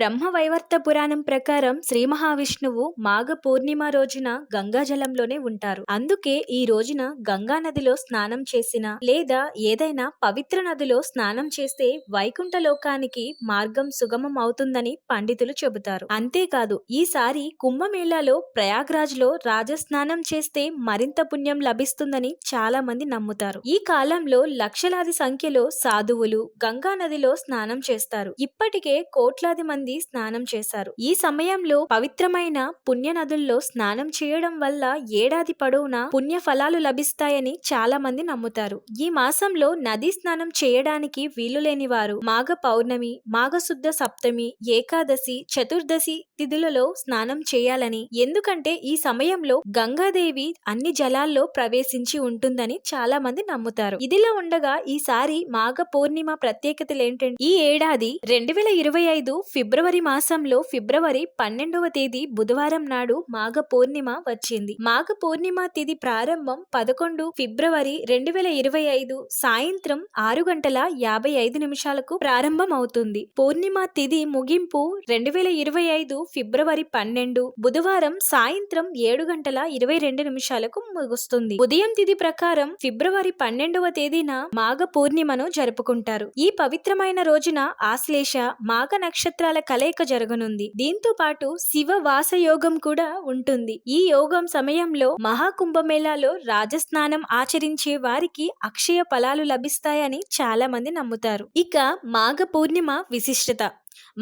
బ్రహ్మవైవర్త పురాణం ప్రకారం శ్రీ మహావిష్ణువు మాఘ పూర్ణిమ రోజున గంగా జలంలోనే ఉంటారు. అందుకే ఈ రోజున గంగా నదిలో స్నానం చేసిన లేదా ఏదైనా పవిత్ర నదిలో స్నానం చేస్తే వైకుంఠ లోకానికి మార్గం సుగమం అవుతుందని పండితులు చెబుతారు. అంతేకాదు ఈసారి కుంభమేళాలో ప్రయాగ్రాజ్ లో రాజస్నానం చేస్తే మరింత పుణ్యం లభిస్తుందని చాలా మంది నమ్ముతారు. ఈ కాలంలో లక్షలాది సంఖ్యలో సాధువులు గంగా నదిలో స్నానం చేస్తారు. ఇప్పటికే కోట్లాది మంది స్నానం చేశారు. ఈ సమయంలో పవిత్రమైన పుణ్య నదుల్లో స్నానం చేయడం వల్ల ఏడాది పొడవునా పుణ్య ఫలాలు లభిస్తాయని చాలా మంది నమ్ముతారు. ఈ మాసంలో నదీ స్నానం చేయడానికి వీలు లేని వారు మాఘ పౌర్ణమి, మాఘశుద్ధ సప్తమి, ఏకాదశి, చతుర్దశి తిథులలో స్నానం చేయాలని, ఎందుకంటే ఈ సమయంలో గంగాదేవి అన్ని జలాల్లో ప్రవేశించి ఉంటుందని చాలా మంది నమ్ముతారు. ఇదిలా ఉండగా ఈసారి మాఘ పూర్ణిమ ప్రత్యేకతలు ఏంటంటే ఈ ఏడాది 2025 ఫిబ్రవరి మాసంలో ఫిబ్రవరి 12వ తేదీ బుధవారం నాడు మాఘ పూర్ణిమ వచ్చింది. మాఘ పూర్ణిమ తిథి ప్రారంభం 11 ఫిబ్రవరి 2025 సాయంత్రం 6:55 ప్రారంభం అవుతుంది. పూర్ణిమ తిథి ముగింపు 2025 ఫిబ్రవరి 12 బుధవారం సాయంత్రం 7:22 ముగుస్తుంది. ఉదయం తిథి ప్రకారం ఫిబ్రవరి 12వ తేదీన మాఘ పూర్ణిమను జరుపుకుంటారు. ఈ పవిత్రమైన రోజున ఆశ్లేష మాఘ నక్షత్రాల కలయిక జరగనుంది. దీంతో పాటు శివ వాస యోగం కూడా ఉంటుంది. ఈ యోగం సమయంలో మహాకుంభమేళాలో రాజస్నానం ఆచరించే వారికి అక్షయ ఫలాలు లభిస్తాయని చాలా మంది నమ్ముతారు. ఇక మాఘ పూర్ణిమ విశిష్టత.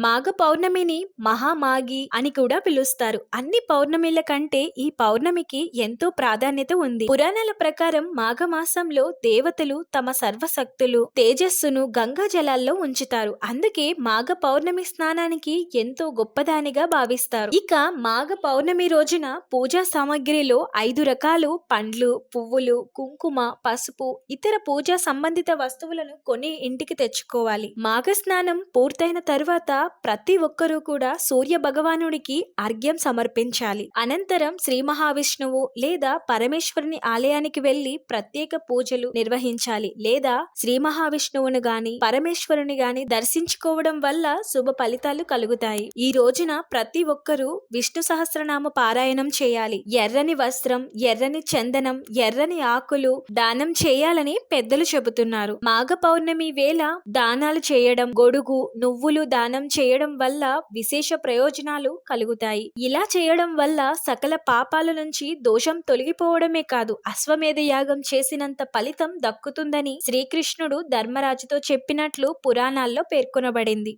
మాఘ పౌర్ణమిని మహామాఘి అని కూడా పిలుస్తారు. అన్ని పౌర్ణమిల కంటే ఈ పౌర్ణమికి ఎంతో ప్రాధాన్యత ఉంది. పురాణాల ప్రకారం మాఘమాసంలో దేవతలు తమ సర్వశక్తులు తేజస్సును గంగా జలాల్లో ఉంచుతారు. అందుకే మాఘ పౌర్ణమి స్నానానికి ఎంతో గొప్పదానిగా భావిస్తారు. ఇక మాఘ పౌర్ణమి రోజున పూజా సామాగ్రిలో 5 రకాలు పండ్లు, పువ్వులు, కుంకుమ, పసుపు, ఇతర పూజా సంబంధిత వస్తువులను కొని ఇంటికి తెచ్చుకోవాలి. మాఘ స్నానం పూర్తయిన తరువాత ప్రతి ఒక్కరూ కూడా సూర్య భగవానుడికి అర్ఘ్యం సమర్పించాలి. అనంతరం శ్రీ మహావిష్ణువు లేదా పరమేశ్వరుని ఆలయానికి వెళ్లి ప్రత్యేక పూజలు నిర్వహించాలి. లేదా శ్రీ మహావిష్ణువును గాని పరమేశ్వరుని గాని దర్శించుకోవడం వల్ల శుభ ఫలితాలు కలుగుతాయి. ఈ రోజున ప్రతి ఒక్కరూ విష్ణు సహస్రనామ పారాయణం చేయాలి. ఎర్రని వస్త్రం, ఎర్రని చందనం, ఎర్రని ఆకులు దానం చేయాలని పెద్దలు చెబుతున్నారు. మాఘ పౌర్ణమి వేళ దానాలు చేయడం, గొడుగు, నువ్వులు దానం చేయడం వల్ల విశేష ప్రయోజనాలు కలుగుతాయి. ఇలా చేయడం వల్ల సకల పాపాల నుంచి దోషం తొలగిపోవడమే కాదు, అశ్వమేధ యాగం చేసినంత ఫలితం దక్కుతుందని శ్రీకృష్ణుడు ధర్మరాజుతో చెప్పినట్లు పురాణాల్లో పేర్కొనబడింది.